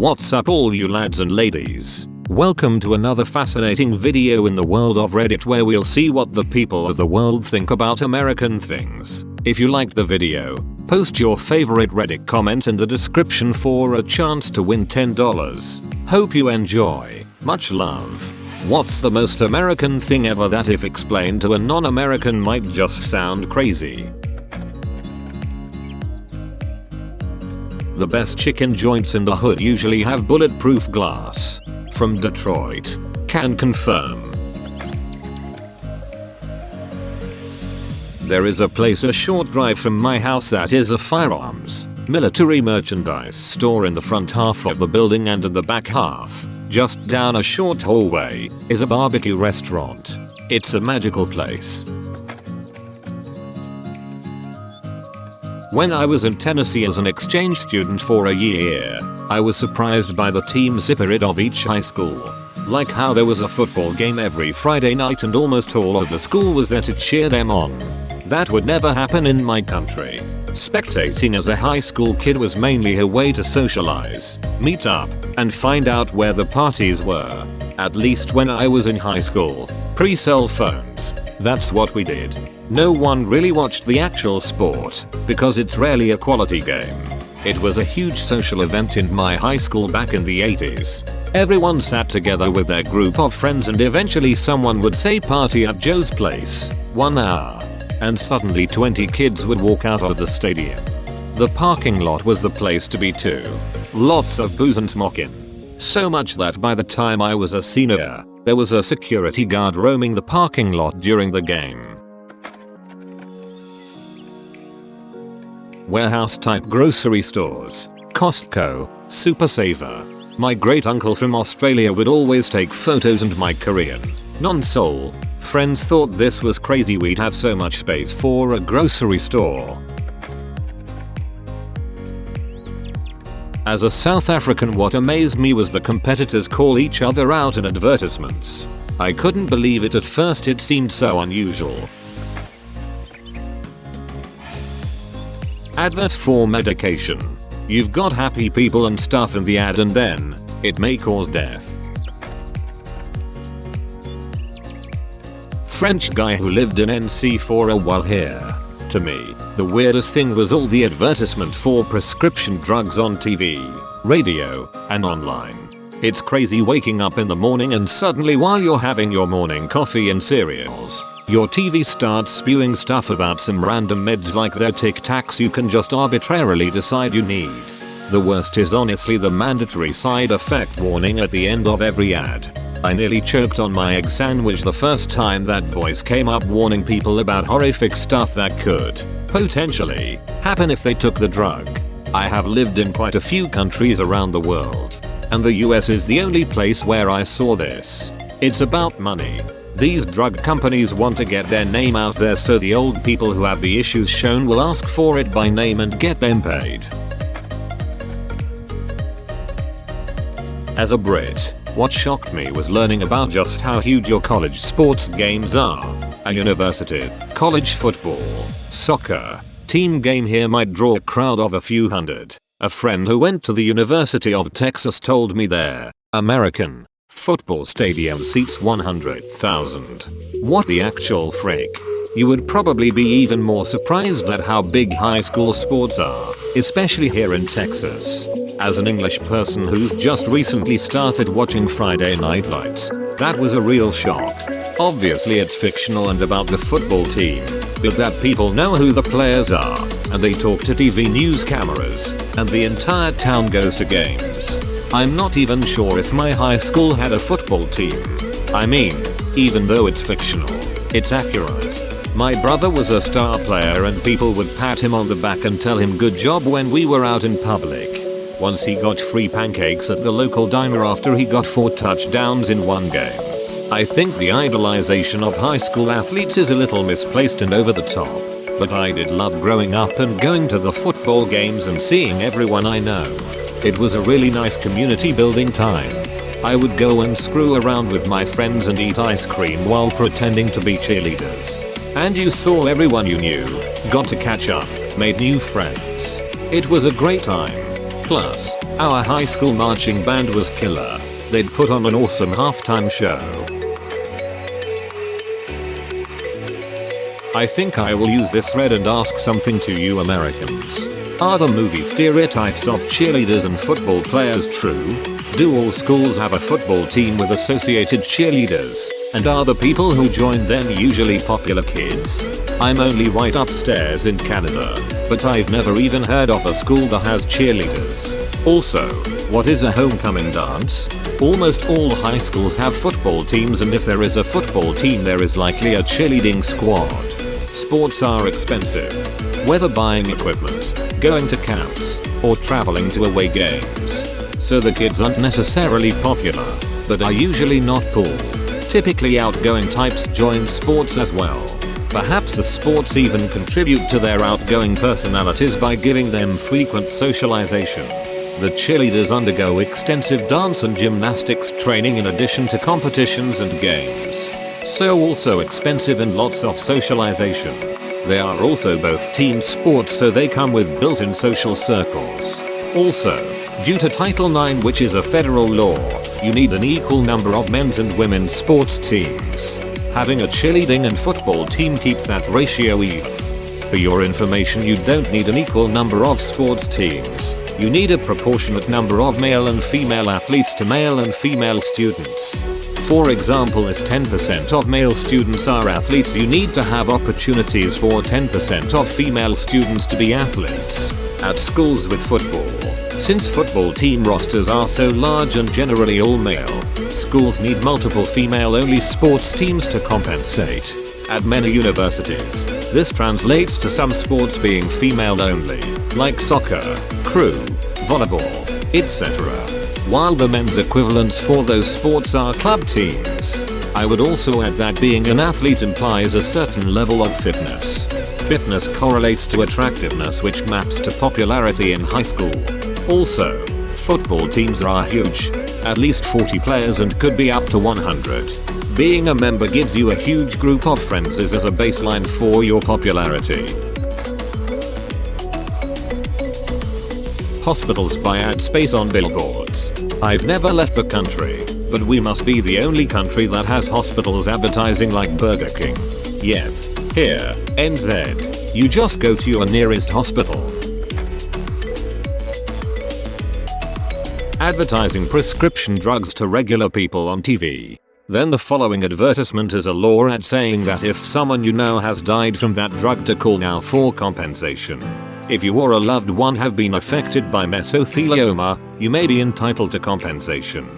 What's up all you lads and ladies? Welcome to another fascinating video in the world of Reddit where we'll see what the people of the world think about American things. If you liked the video, post your favorite Reddit comment in the description for a chance to win $10. Hope you enjoy. Much love. What's the most American thing ever that if explained to a non-American might just sound crazy? The best chicken joints in the hood usually have bulletproof glass. From Detroit. Can confirm. There is a place a short drive from my house that is a firearms, military merchandise store in the front half of the building, and in the back half, just down a short hallway, is a barbecue restaurant. It's a magical place. When I was in Tennessee as an exchange student for a year, I was surprised by the team spirit of each high school. Like how there was a football game every Friday night and almost all of the school was there to cheer them on. That would never happen in my country. Spectating as a high school kid was mainly a way to socialize, meet up, and find out where the parties were. At least when I was in high school, pre-cell phones, that's what we did. No one really watched the actual sport, because it's rarely a quality game. It was a huge social event in my high school back in the 80s. Everyone sat together with their group of friends and eventually someone would say party at Joe's place, 1 hour. And suddenly 20 kids would walk out of the stadium. The parking lot was the place to be too. Lots of booze and smocking. So much that by the time I was a senior, there was a security guard roaming the parking lot during the game. Warehouse type grocery stores, Costco, Super Saver. My great uncle from Australia would always take photos and my Korean, non-Seoul, friends thought this was crazy we'd have so much space for a grocery store. As a South African, what amazed me was the competitors call each other out in advertisements. I couldn't believe it at first, it seemed so unusual. Adverts for medication. You've got happy people and stuff in the ad and then, it may cause death. French guy who lived in NC for a while here. To me, the weirdest thing was all the advertisement for prescription drugs on TV, radio, and online. It's crazy waking up in the morning and suddenly while you're having your morning coffee and cereals, your TV starts spewing stuff about some random meds like they're Tic Tacs you can just arbitrarily decide you need. The worst is honestly the mandatory side effect warning at the end of every ad. I nearly choked on my egg sandwich the first time that voice came up warning people about horrific stuff that could potentially happen if they took the drug. I have lived in quite a few countries around the world, and the US is the only place where I saw this. It's about money. These drug companies want to get their name out there so the old people who have the issues shown will ask for it by name and get them paid. As a Brit, what shocked me was learning about just how huge your college sports games are. A university, college football, soccer, team game here might draw a crowd of a few hundred. A friend who went to the University of Texas told me their American football stadium seats 100,000. What the actual frick? You would probably be even more surprised at how big high school sports are, especially here in Texas. As an English person who's just recently started watching Friday Night Lights, that was a real shock. Obviously it's fictional and about the football team, but that people know who the players are, and they talk to TV news cameras, and the entire town goes to games. I'm not even sure if my high school had a football team. I mean, even though it's fictional, it's accurate. My brother was a star player and people would pat him on the back and tell him good job when we were out in public. Once he got free pancakes at the local diner after he got 4 touchdowns in one game. I think the idolization of high school athletes is a little misplaced and over the top, but I did love growing up and going to the football games and seeing everyone I know. It was a really nice community building time. I would go and screw around with my friends and eat ice cream while pretending to be cheerleaders. And you saw everyone you knew, got to catch up, made new friends. It was a great time. Plus, our high school marching band was killer. They'd put on an awesome halftime show. I think I will use this thread and ask something to you Americans. Are the movie stereotypes of cheerleaders and football players true? Do all schools have a football team with associated cheerleaders? And are the people who join them usually popular kids? I'm only white upstairs in Canada, but I've never even heard of a school that has cheerleaders. Also, what is a homecoming dance? Almost all high schools have football teams, and if there is a football team there is likely a cheerleading squad. Sports are expensive. Whether buying equipment, going to camps, or traveling to away games. So the kids aren't necessarily popular, but are usually not cool. Typically outgoing types join sports as well. Perhaps the sports even contribute to their outgoing personalities by giving them frequent socialization. The cheerleaders undergo extensive dance and gymnastics training in addition to competitions and games. So also expensive and lots of socialization. They are also both team sports, so they come with built-in social circles. Also, due to Title IX, which is a federal law, you need an equal number of men's and women's sports teams. Having a cheerleading and football team keeps that ratio even. For your information, you don't need an equal number of sports teams. You need a proportionate number of male and female athletes to male and female students. For example, if 10% of male students are athletes, you need to have opportunities for 10% of female students to be athletes. At schools with football, since football team rosters are so large and generally all male, schools need multiple female-only sports teams to compensate. At many universities, this translates to some sports being female-only, like soccer, crew, volleyball, etc., while the men's equivalents for those sports are club teams. I would also add that being an athlete implies a certain level of fitness. Fitness correlates to attractiveness, which maps to popularity in high school. Also, football teams are huge, at least 40 players and could be up to 100. Being a member gives you a huge group of friends as a baseline for your popularity. Hospitals buy ad space on billboards. I've never left the country, but we must be the only country that has hospitals advertising like Burger King. Yep. Here, NZ, you just go to your nearest hospital. Advertising prescription drugs to regular people on TV. Then the following advertisement is a law ad saying that if someone you know has died from that drug, to call now for compensation. If you or a loved one have been affected by mesothelioma, you may be entitled to compensation.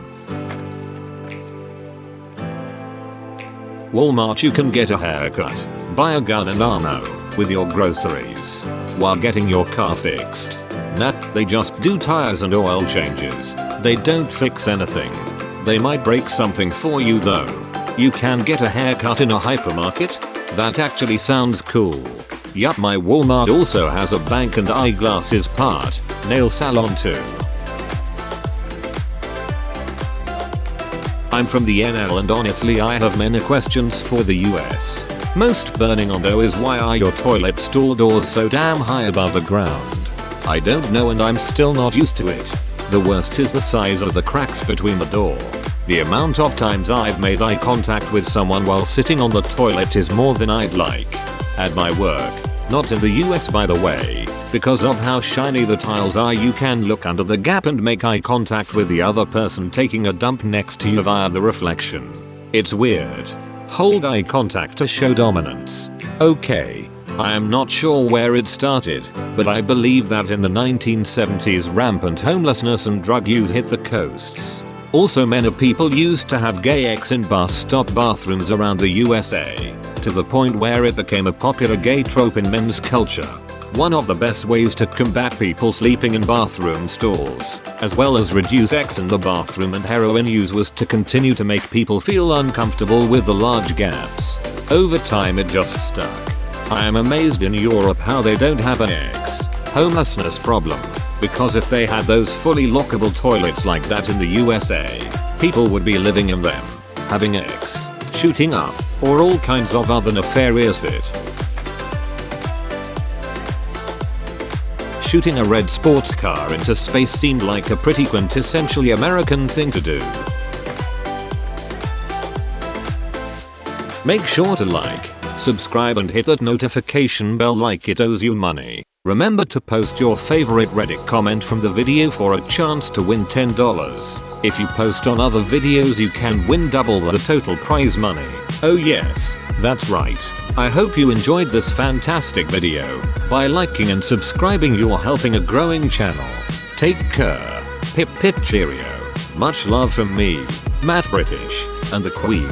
Walmart, you can get a haircut, buy a gun and ammo with your groceries while getting your car fixed. Nah, they just do tires and oil changes. They don't fix anything. They might break something for you though. You can get a haircut in a hypermarket? That actually sounds cool. Yup, my Walmart also has a bank and eyeglasses part, nail salon too. I'm from the NL and honestly I have many questions for the US. Most burning on though is why are your toilet stall doors so damn high above the ground? I don't know and I'm still not used to it. The worst is the size of the cracks between the door. The amount of times I've made eye contact with someone while sitting on the toilet is more than I'd like. At my work, not in the US by the way, because of how shiny the tiles are, you can look under the gap and make eye contact with the other person taking a dump next to you via the reflection. It's weird. Hold eye contact to show dominance. Okay. I am not sure where it started, but I believe that in the 1970s rampant homelessness and drug use hit the coasts. Also, many people used to have gay X in bus stop bathrooms around the USA, to the point where it became a popular gay trope in men's culture. One of the best ways to combat people sleeping in bathroom stalls, as well as reduce X in the bathroom and heroin use, was to continue to make people feel uncomfortable with the large gaps. Over time it just stuck. I am amazed in Europe how they don't have an X homelessness problem, because if they had those fully lockable toilets like that in the USA, people would be living in them, having X, shooting up, or all kinds of other nefarious shooting a red sports car into space seemed like a pretty quintessentially American thing to do. Make sure to like, subscribe and hit that notification bell like it owes you money. Remember to post your favorite Reddit comment from the video for a chance to win $10. If you post on other videos you can win double the total prize money. Oh yes, that's right. I hope you enjoyed this fantastic video. By liking and subscribing you're helping a growing channel. Take care. Pip pip cheerio. Much love from me, Matt British, and the Queen.